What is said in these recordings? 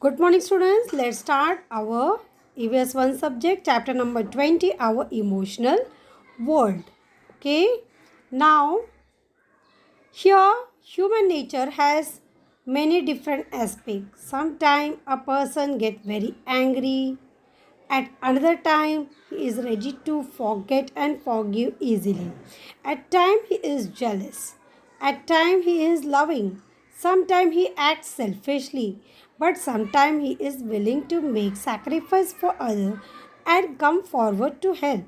Good morning, students. Let's start our EVS 1 subject, chapter number 20, our emotional world. Okay. Now, here, human nature has many different aspects. Sometimes a person gets very angry. At another time, he is ready to forget and forgive easily. At times, he is jealous. At times, he is loving. Sometimes, he acts selfishly. But sometimes, he is willing to make sacrifice for others and come forward to help.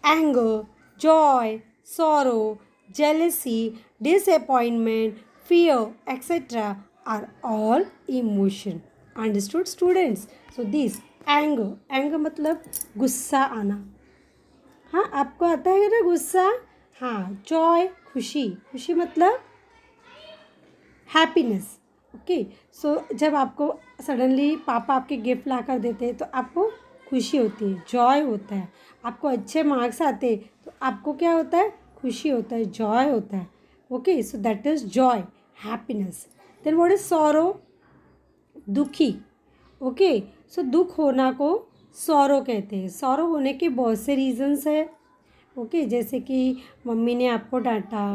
Anger, joy, sorrow, jealousy, disappointment, fear, etc. are all emotion. Understood, students? So this anger मतलब गुस्सा आना. हाँ, आपको आता है ना गुस्सा. हाँ, joy खुशी. खुशी मतलब हैप्पीनेस. ओके. सो जब आपको सडनली पापा आपके गिफ्ट ला कर देते हैं तो आपको खुशी होती है, जॉय होता है. आपको अच्छे मार्क्स आते तो आपको क्या होता है, खुशी होता है, जॉय होता है. Okay. So that is joy, happiness. Then what is sorrow, दुखी. ओके. सो दुख होना को सॉरो कहते हैं. सॉरो होने के बहुत से रीजंस है. ओके. जैसे कि मम्मी ने आपको डांटा,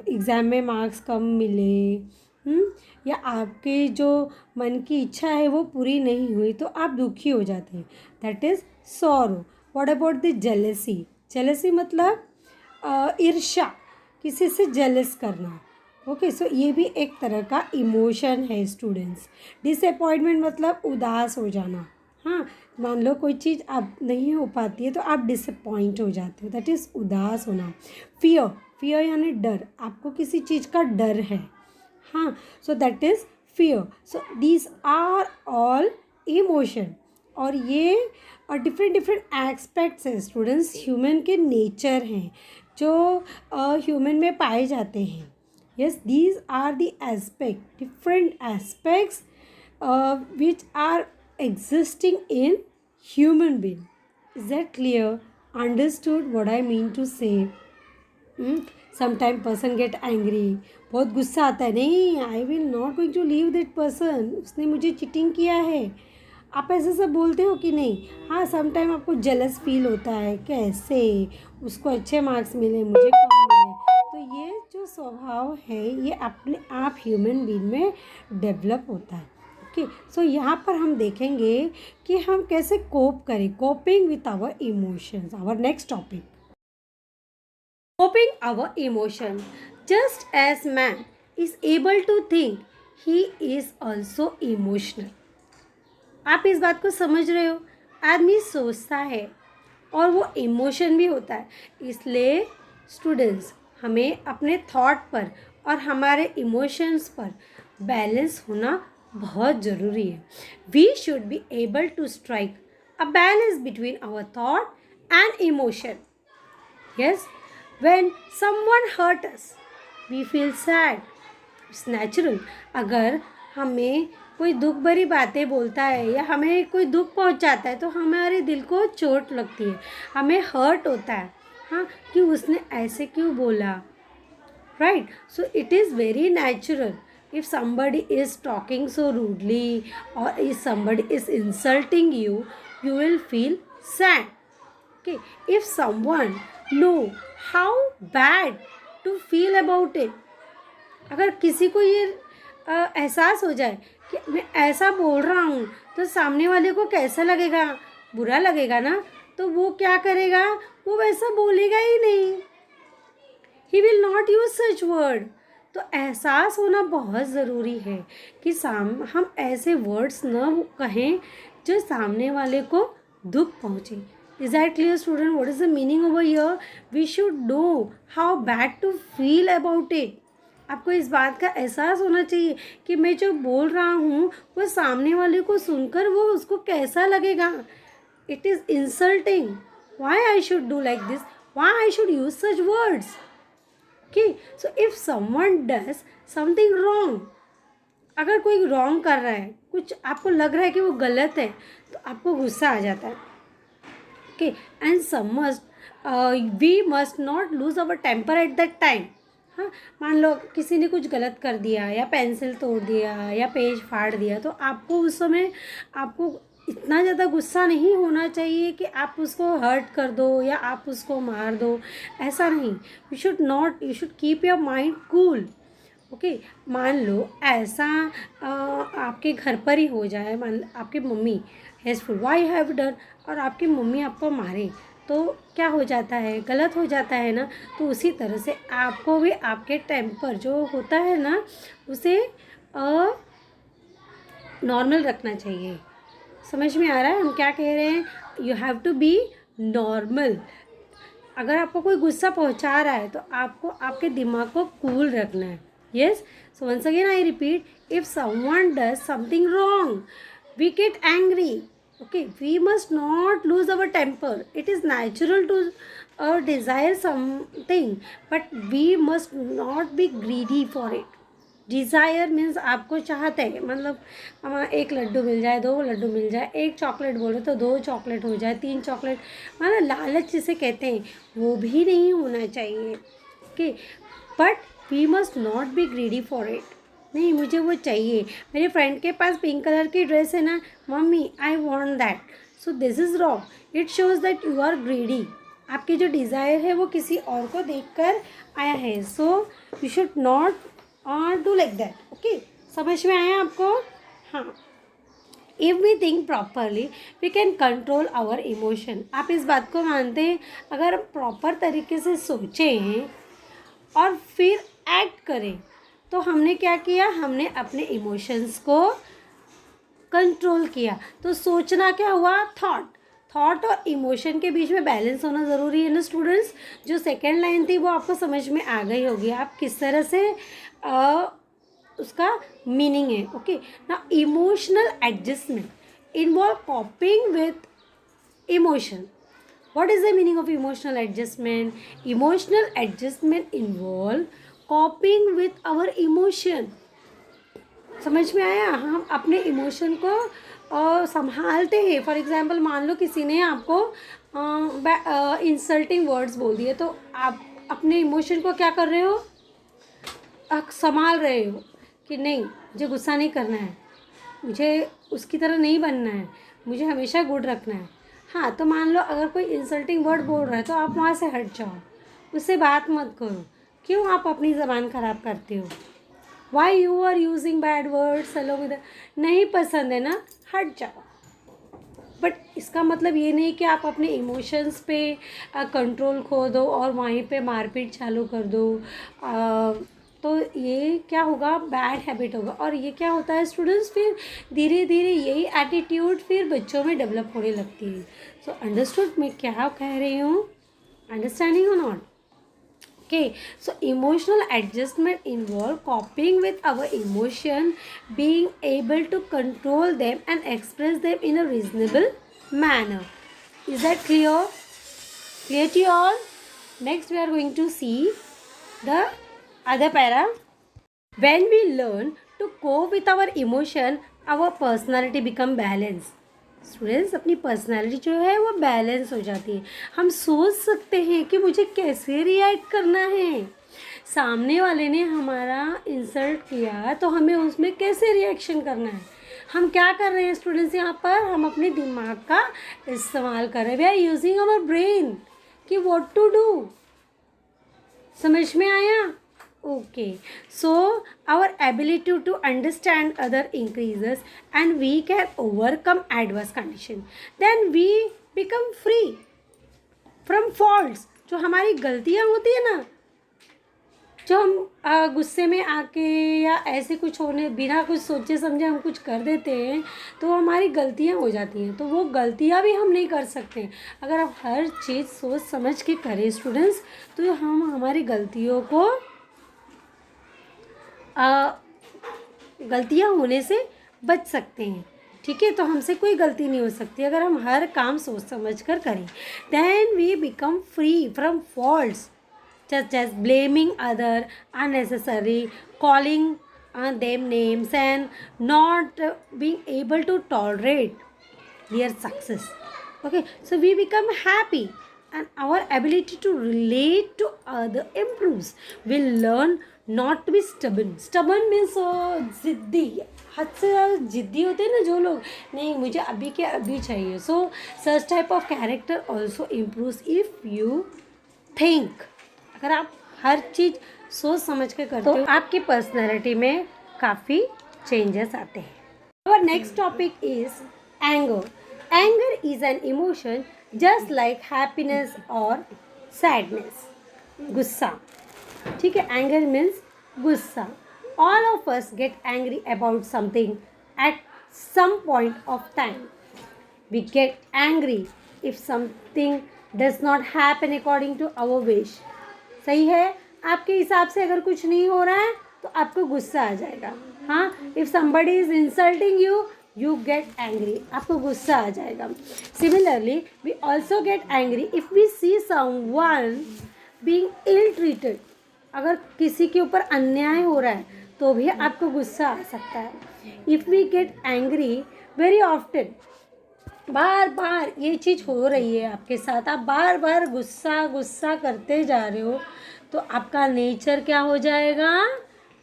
एग्ज़ाम में मार्क्स कम मिले, या आपकी जो मन की इच्छा है वो पूरी नहीं हुई तो आप दुखी हो जाते हैं. That is sorrow. What about the jealousy. Jealousy मतलब ईर्ष्या, किसी से जेलस करना. ओके. सो ये भी एक तरह का इमोशन है स्टूडेंट्स. डिसअपॉइंटमेंट मतलब उदास हो जाना. हाँ, मान लो कोई चीज़ आप नहीं हो पाती है तो आप डिसअपॉइंट हो जाते हो. दैट इज़ उदास होना. फियर, फियर यानी डर. आपको किसी चीज़ का डर है. हाँ, so that is fear. So these are all emotion. और ये डिफरेंट डिफरेंट एस्पेक्ट्स हैं स्टूडेंट्स, ह्यूमन के नेचर हैं जो ह्यूमन में पाए जाते हैं. Yes, these are the aspect, different aspects which are existing in human being. Is that clear? Understood what I mean to say? Sometimes person get angry. बहुत गुस्सा आता है. नहीं, I will not going to leave that person. उसने मुझे cheating किया है. आप ऐसे सब बोलते हो कि नहीं? हाँ, समटाइम आपको जेलस फील होता है. कैसे उसको अच्छे मार्क्स मिले, मुझे कम मिले. तो ये जो स्वभाव है ये अपने आप ह्यूमन बीइंग में डेवलप होता है. ओके. सो यहाँ पर हम देखेंगे कि हम कैसे कोप करें, coping with our emotions. Our next topic, coping our emotion. Just as man is able to think, he is also emotional. आप इस बात को समझ रहे हो? आदमी सोचता है और वो इमोशन भी होता है. इसलिए स्टूडेंट्स, हमें अपने थॉट पर और हमारे इमोशंस पर बैलेंस होना बहुत ज़रूरी है. We should be able to strike a balance between our thought and emotion. Yes, when someone hurt us we feel sad. It's natural. अगर हमें कोई दुख भरी बातें बोलता है या हमें कोई दुख पहुंचाता है तो हमारे दिल को चोट लगती है, हमें हर्ट होता है. हाँ, कि उसने ऐसे क्यों बोला. Right. So it is very natural. If somebody is talking so rudely or if somebody is insulting you, you will feel sad. Okay. If someone know how bad to feel about it, अगर किसी को ये एहसास हो जाए कि मैं ऐसा बोल रहा हूँ तो सामने वाले को कैसा लगेगा, बुरा लगेगा ना, तो वो क्या करेगा, वो वैसा बोलेगा ही नहीं. He will not use such word. तो एहसास होना बहुत ज़रूरी है कि हम ऐसे वर्ड्स न कहें जो सामने वाले को दुख पहुँचे. Is that clear student? What is the meaning over here? We should know how bad to feel about it. आपको इस बात का एहसास होना चाहिए कि मैं जो बोल रहा हूँ वो सामने वाले को सुनकर वो उसको कैसा लगेगा. It is insulting. Why I should do like this? Why I should use such words? Okay, so if someone does something wrong, अगर कोई रॉन्ग कर रहा है, कुछ आपको लग रहा है कि वो गलत है, तो आपको गुस्सा आ जाता है. Okay. And we must not lose our temper at that time. हाँ, मान लो किसी ने कुछ गलत कर दिया या पेंसिल तोड़ दिया या पेज फाड़ दिया, तो आपको उस समय आपको इतना ज़्यादा गुस्सा नहीं होना चाहिए कि आप उसको हर्ट कर दो या आप उसको मार दो, ऐसा नहीं। You should keep your mind cool. Okay, मान लो ऐसा आपके घर पर ही हो जाए, मान आपकी मम्मी हैज़फुल वाई हैव डन, और आपकी मम्मी आपको मारे, तो क्या हो जाता है, गलत हो जाता है ना। तो उसी तरह से आपको भी आपके टेम्पर जो होता है ना, उसे नॉर्मल रखना चाहिए। समझ में आ रहा है हम क्या कह रहे हैं? You have to be normal. अगर आपको कोई गुस्सा पहुंचा रहा है तो आपको आपके दिमाग को कूल रखना है। Yes, so once again I repeat, if someone does something wrong we get angry. Okay, we must not lose our temper. It is natural to desire something, but we must not be greedy for it. Desire means आपको चाहते हैं, मतलब हमारा एक लड्डू मिल जाए, 2 लड्डू मिल जाए, एक chocolate बोलो तो 2 चॉकलेट हो जाए, 3 चॉकलेट, मतलब लालच जिसे कहते हैं वो भी नहीं होना चाहिए। Okay, but we must not be greedy for it. नहीं, मुझे वो चाहिए, मेरे फ्रेंड के पास पिंक कलर की ड्रेस है ना, mummy I want that, so this is wrong. It shows that you are greedy. आपकी जो डिज़ायर है वो किसी और को देखकर आया है, so you should not do like that. Okay, समझ में आया आपको? हाँ, if we think properly we can control our emotion. आप इस बात को मानते हैं? अगर प्रॉपर तरीके से सोचें और फिर एक्ट करें, तो हमने क्या किया, हमने अपने इमोशंस को कंट्रोल किया। तो सोचना क्या हुआ, थॉट और इमोशन के बीच में बैलेंस होना ज़रूरी है ना स्टूडेंट्स। जो सेकेंड लाइन थी वो आपको समझ में आ गई होगी, आप किस तरह से उसका मीनिंग है। ओके, ना emotional adjustment involve कॉपिंग with emotion. What is the meaning of emotional adjustment? Emotional adjustment involve coping with our emotion. समझ में आया? हम अपने इमोशन को संभालते हैं। फॉर एग्जाम्पल, मान लो किसी ने आपको इंसल्टिंग वर्ड्स बोल दिए, तो आप अपने इमोशन को क्या कर रहे हो, संभाल रहे हो कि नहीं, मुझे गुस्सा नहीं करना है, मुझे उसकी तरह नहीं बनना है, मुझे हमेशा गुड रखना है। हाँ, तो मान लो अगर कोई इंसल्टिंग वर्ड बोल रहा है तो आप वहाँ से हट जाओ, उससे बात मत करो। क्यों आप अपनी ज़बान ख़राब करते हो? Why you are using bad words along with, नहीं पसंद है ना, हट जाओ। बट इसका मतलब ये नहीं कि आप अपने इमोशंस पे कंट्रोल खो दो और वहीं पे मारपीट चालू कर दो। तो ये क्या होगा, बैड हैबिट होगा। और ये क्या होता है स्टूडेंट्स, फिर धीरे धीरे यही एटीट्यूड फिर बच्चों में डेवलप होने लगती है। सो अंडरस्टूड मैं क्या कह रही हूँ? अंडरस्टैंडिंग और not? Okay, so emotional adjustment involve coping with our emotion, being able to control them and express them in a reasonable manner. Is that clear? Clear to you all? Next we are going to see the other para. When we learn to cope with our emotion, our personality become balanced. Students, अपनी personality जो है वो balance हो जाती है। हम सोच सकते हैं कि मुझे कैसे रिएक्ट करना है। सामने वाले ने हमारा इंसल्ट किया तो हमें उसमें कैसे रिएक्शन करना है। हम क्या कर रहे हैं स्टूडेंट्स, यहाँ पर हम अपने दिमाग का इस्तेमाल कर रहे हैं। We are using our brain कि व्हाट टू डू। समझ में आया? Okay, so our ability to understand other increases and we can overcome adverse condition. Then we become free from faults. जो हमारी गलतियाँ होती है ना, जो हम गुस्से में आके या ऐसे कुछ होने बिना कुछ सोचे समझे हम कुछ कर देते हैं, तो हमारी गलतियाँ हो जाती हैं। तो वो गलतियाँ भी हम नहीं कर सकते। अगर आप हर चीज़ सोच समझ के करें स्टूडेंट्स, तो हम हमारी गलतियों को गलतियाँ होने से बच सकते हैं। ठीक है, तो हमसे कोई गलती नहीं हो सकती अगर हम हर काम सोच समझ कर करें। Then we become free from faults such as blaming other unnecessary, calling them names and not being able to tolerate their success. Okay, so we become happy and our ability to relate to other improves. We learn not to be stubborn. Stubborn means जिद्दी, हद से ज़्यादा जिद्दी होते हैं ना जो लोग, नहीं मुझे अभी के अभी चाहिए. So such type of character also improves if you think. अगर आप हर चीज़ सोच समझ के करते हो, आपकी पर्सनैलिटी में काफ़ी चेंजेस आते हैं. Our next topic is anger. Anger is an emotion just like happiness or sadness. गुस्सा, ठीक है. Anger means गुस्सा. All of us get angry about something at some point of time. We get angry if something does not happen according to our wish. सही है. आपके हिसाब से अगर कुछ नहीं हो रहा है तो आपको गुस्सा आ जाएगा. हाँ, if somebody is insulting you, you get angry. आपको गुस्सा आ जाएगा. Similarly, we also get angry if we see someone being ill treated. अगर किसी के ऊपर अन्याय हो रहा है तो भी आपको गुस्सा आ सकता है. If we get angry very often, बार बार ये चीज़ हो रही है आपके साथ, आप बार बार गुस्सा करते जा रहे हो, तो आपका नेचर क्या हो जाएगा?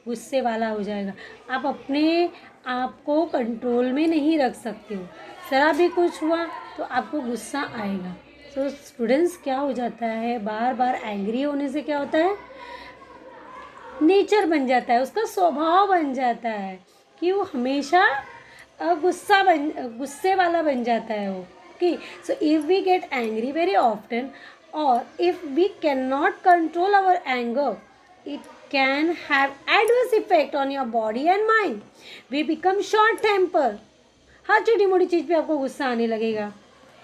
गुस्से वाला हो जाएगा. आप अपने आप को कंट्रोल में नहीं रख सकते हो. ज़रा भी कुछ हुआ तो आपको गुस्सा आएगा. सो स्टूडेंट्स, क्या हो जाता है, बार बार एंग्री होने से क्या होता है? नेचर बन जाता है, उसका स्वभाव बन जाता है कि वो हमेशा गुस्से वाला बन जाता है वो. Okay, so if we get angry very often or if we can not control our anger, it can have adverse effect on your body and mind. We become short temper. हर छोटी मोटी चीज़ पे आपको गुस्सा आने लगेगा.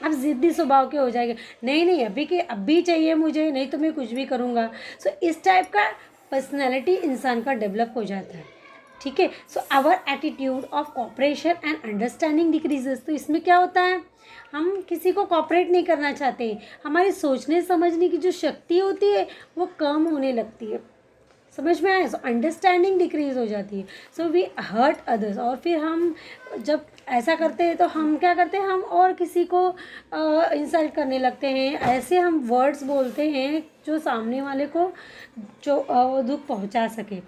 आप ज़िद्दी स्वभाव के हो जाएंगे. नहीं अभी के अभी चाहिए मुझे, नहीं तो मैं कुछ भी करूँगा. सो इस टाइप का पर्सनैलिटी इंसान का डेवलप हो जाता है. ठीक है. So our attitude of cooperation and understanding decreases. तो इसमें क्या होता है, हम किसी को कॉपरेट नहीं करना चाहते. हमारी सोचने समझने की जो शक्ति होती है वो कम होने लगती है. समझ में आया? सो अंडरस्टैंडिंग डिक्रीज हो जाती है. So we hurt others. और फिर हम जब ऐसा करते हैं तो हम क्या करते हैं, हम और किसी को इंसल्ट करने लगते हैं. ऐसे हम वर्ड्स बोलते हैं जो सामने वाले को जो दुख पहुंचा सके.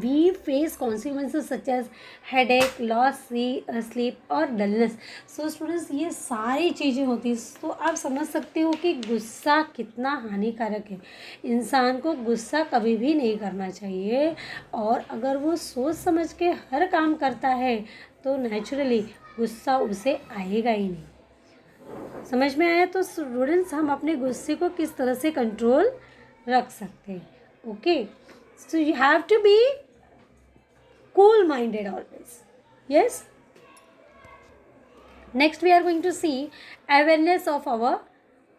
We face consequences such as headache, loss sleep और dullness. So students, ये सारी चीज़ें होती हैं. तो आप समझ सकते हो कि गुस्सा कितना हानिकारक है. इंसान को गुस्सा कभी भी नहीं करना चाहिए, और अगर वो सोच समझ के हर काम करता है तो नेचुरली गुस्सा उसे आएगा ही नहीं. समझ में आया? तो स्टूडेंट्स, हम अपने गुस्से को किस तरह से कंट्रोल रख सकते हैं. Okay, so you have to be cool minded always. Yes. Next we are going to see awareness of our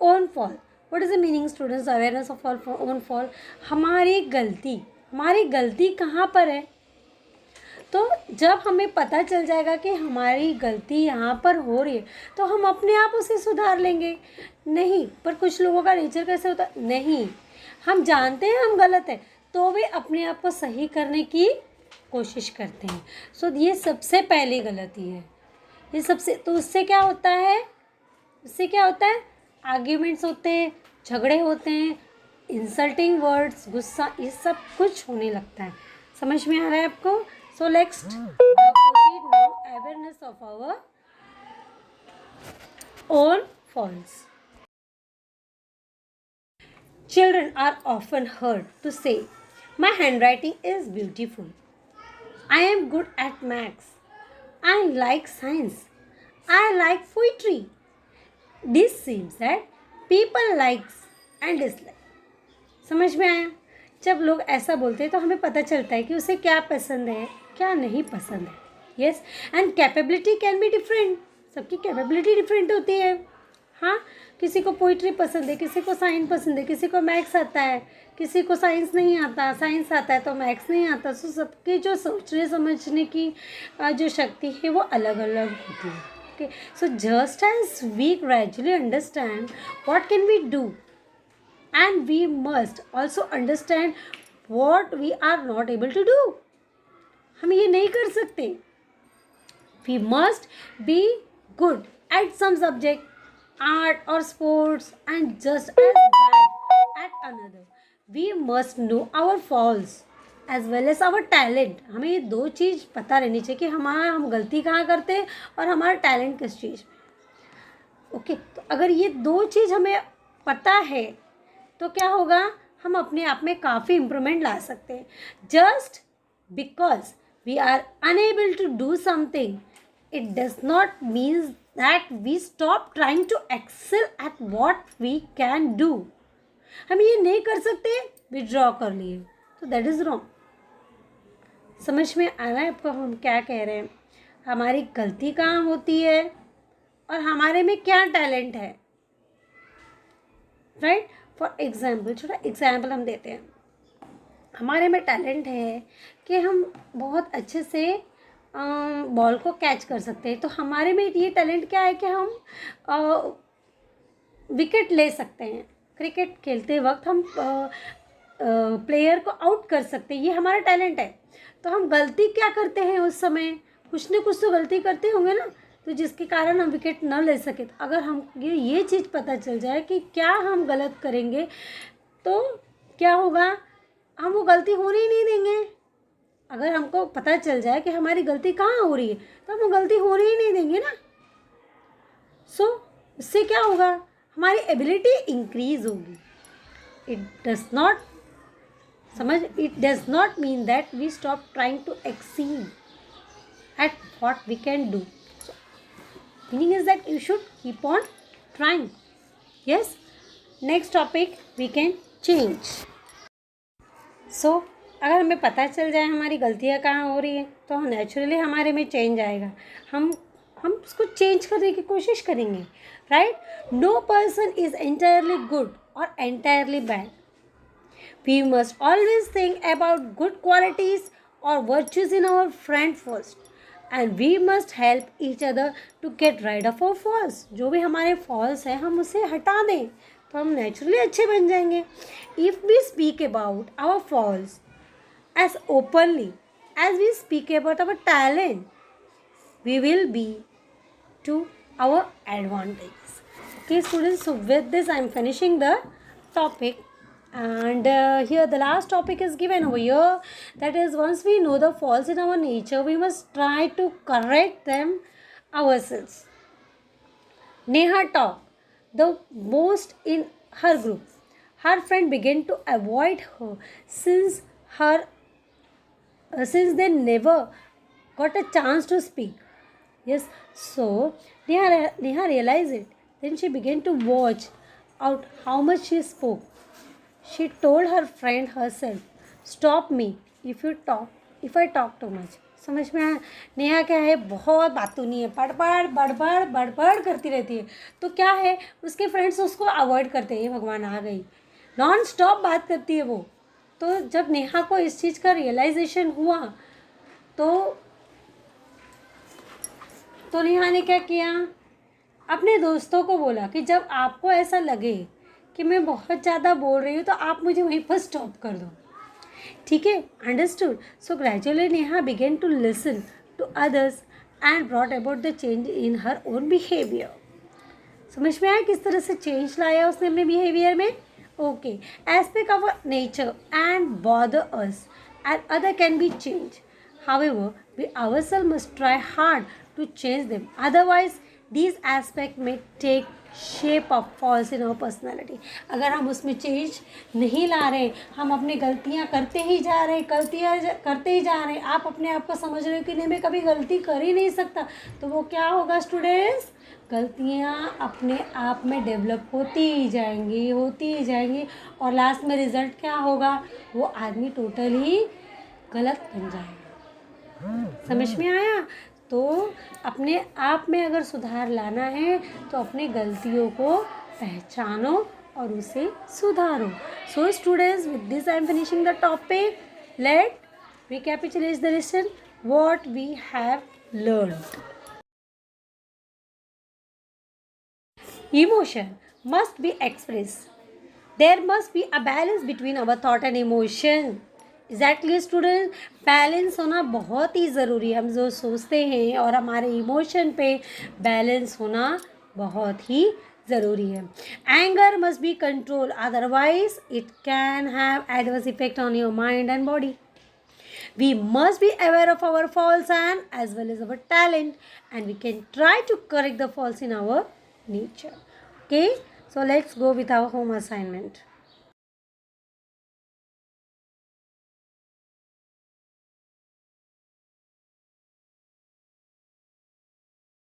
own fault. What is the meaning, students? Awareness of our own fault. हमारी गलती कहाँ पर है? तो जब हमें पता चल जाएगा कि हमारी गलती यहाँ पर हो रही है तो हम अपने आप उसे सुधार लेंगे. नहीं, पर कुछ लोगों का नेचर कैसे होता है, नहीं, हम जानते हैं हम गलत है तो वे अपने आप को सही करने की कोशिश करते हैं. सो ये सबसे पहली गलती है. ये सबसे, तो उससे क्या होता है, आर्ग्यूमेंट्स होते हैं, झगड़े होते हैं, इंसल्टिंग वर्ड्स, गुस्सा, ये सब कुछ होने लगता है. समझ में आ रहा है आपको? So next proceed now awareness of our own faults. Children are often heard to say, "My handwriting is beautiful. I am good at maths. I like science. I like poetry." This seems that people likes and dislike. समझ में आया? जब लोग ऐसा बोलते हैं तो हमें पता चलता है कि उसे क्या पसंद है, क्या नहीं पसंद है. Yes, and capability can be different. सबकी कैपेबिलिटी डिफरेंट होती है. हाँ, किसी को पोइट्री पसंद है, किसी को साइंस पसंद है, किसी को मैथ्स आता है, किसी को साइंस नहीं आता, साइंस आता है तो मैथ्स नहीं आता. सो सबकी जो सोचने समझने की जो शक्ति है वो अलग अलग होती है. Okay, so just as we gradually understand what can we do, and we must also understand what we are not able to do. हम ये नहीं कर सकते. We must be good at some subject. art or sports and just as bad at another. We must know our faults as well as our talent. हमें ये दो चीज़ पता रहनी चाहिए कि हम गलती कहाँ करते हैं और हमारा टैलेंट किस चीज़ में। ओके, तो अगर ये दो चीज़ हमें पता है तो क्या होगा, हम अपने आप में काफ़ी इम्प्रूवमेंट ला सकते हैं. Just because we are unable to do something, it does not means that we stop trying to excel at what we can do. हम ये नहीं कर सकते, विड्रॉ कर लिए, तो दैट इज़ रॉन्ग. समझ में आ रहा है आपको हम क्या कह रहे हैं? हमारी गलती कहाँ होती है और हमारे में क्या टैलेंट है, राइट? फॉर एग्जाम्पल, छोटा एग्जाम्पल हम देते हैं. हमारे में टैलेंट है कि हम बहुत अच्छे से बॉल को कैच कर सकते हैं. तो हमारे में ये टैलेंट क्या है कि हम विकेट ले सकते हैं. क्रिकेट खेलते वक्त हम प्लेयर को आउट कर सकते हैं, ये हमारा टैलेंट है. तो हम गलती क्या करते हैं उस समय, कुछ न कुछ तो गलती करते होंगे ना, तो जिसके कारण हम विकेट न ले सके. तो अगर हम ये चीज़ पता चल जाए कि क्या हम गलत करेंगे तो क्या होगा, हम वो गलती होने ही नहीं देंगे. अगर हमको पता चल जाए कि हमारी गलती कहाँ हो रही है तो हम वो गलती होने ही नहीं देंगे ना. सो इससे क्या होगा, हमारी एबिलिटी इंक्रीज होगी. It does not it does not mean that we stop trying to exceed at what we can do. So, meaning is that you should keep on trying. Yes. Next topic we can change. So, अगर हमें पता चल जाए हमारी गलतियाँ कहाँ हो रही है तो नेचुरली हमारे में चेंज आएगा. हम उसको चेंज करने की कोशिश करेंगे, right? No person is entirely good or entirely bad. We must always think about good qualities or virtues in our friend first. And we must help each other to get rid of our faults. जो भी हमारे false हैं हम उसे हटा दें तो हम नेचुरली अच्छे बन जाएंगे. If we speak about our faults as openly as we speak about our talent, we will be to our advantage. Okay students, so with this I am finishing the topic. And here the last topic is given over here, that is, once we know the faults in our nature, we must try to correct them ourselves. Neha talked the most in her group. Her friend began to avoid her since they never got a chance to speak. Yes, so Neha realized it. Then she began to watch out how much she spoke. She told her friend herself, stop me if I talk too much. समझ में आया? नेहा क्या है, बहुत बातूनी है, बड़बड़ करती रहती है. तो क्या है, उसके फ्रेंड्स उसको अवॉइड करते हैं. भगवान आ गई, नॉन स्टॉप बात करती है वो. तो जब नेहा को इस चीज़ का रियलाइजेशन हुआ तो नेहा ने क्या किया, अपने दोस्तों को बोला कि जब आपको ऐसा लगे कि मैं बहुत ज़्यादा बोल रही हूँ तो आप मुझे वहीं पर स्टॉप कर दो. ठीक है, understood. So gradually Neha begin to listen to others and brought about the change in her own behaviour. समझ में आया किस तरह से चेंज लाया उसने अपने बिहेवियर में? Okay. Aspect of our nature and bother us and other can be change. However we ourselves must try hard to change them, otherwise these aspects may take shape of faults in our personality. अगर हम उसमें change नहीं ला रहे, हम अपनी गलतियाँ करते ही जा रहे हैं, आप अपने आप को समझ रहे हो कि नहीं मैं कभी गलती कर ही नहीं सकता, तो वो क्या होगा स्टूडेंट्स, गलतियाँ अपने आप में डेवलप होती ही जाएंगी और लास्ट में रिजल्ट क्या होगा, वो आदमी टोटली गलत बन जाएगा. समझ में आया? तो अपने आप में अगर सुधार लाना है तो अपनी गलतियों को पहचानो और उसे सुधारो. So students, with this I am finishing the topic. Let recapitulate the lesson what we have learned. Emotion must be expressed. There must be a balance between our thought and emotion. Exactly student, balance होना बहुत ही ज़रूरी है. हम जो सोचते हैं और हमारे इमोशन पे बैलेंस होना बहुत ही ज़रूरी है. Anger must be controlled, otherwise it can have adverse effect on your mind and body. We must be aware of our faults and as well as our talent, and we can try to correct the faults in our nature. Okay, so let's go with our home assignment.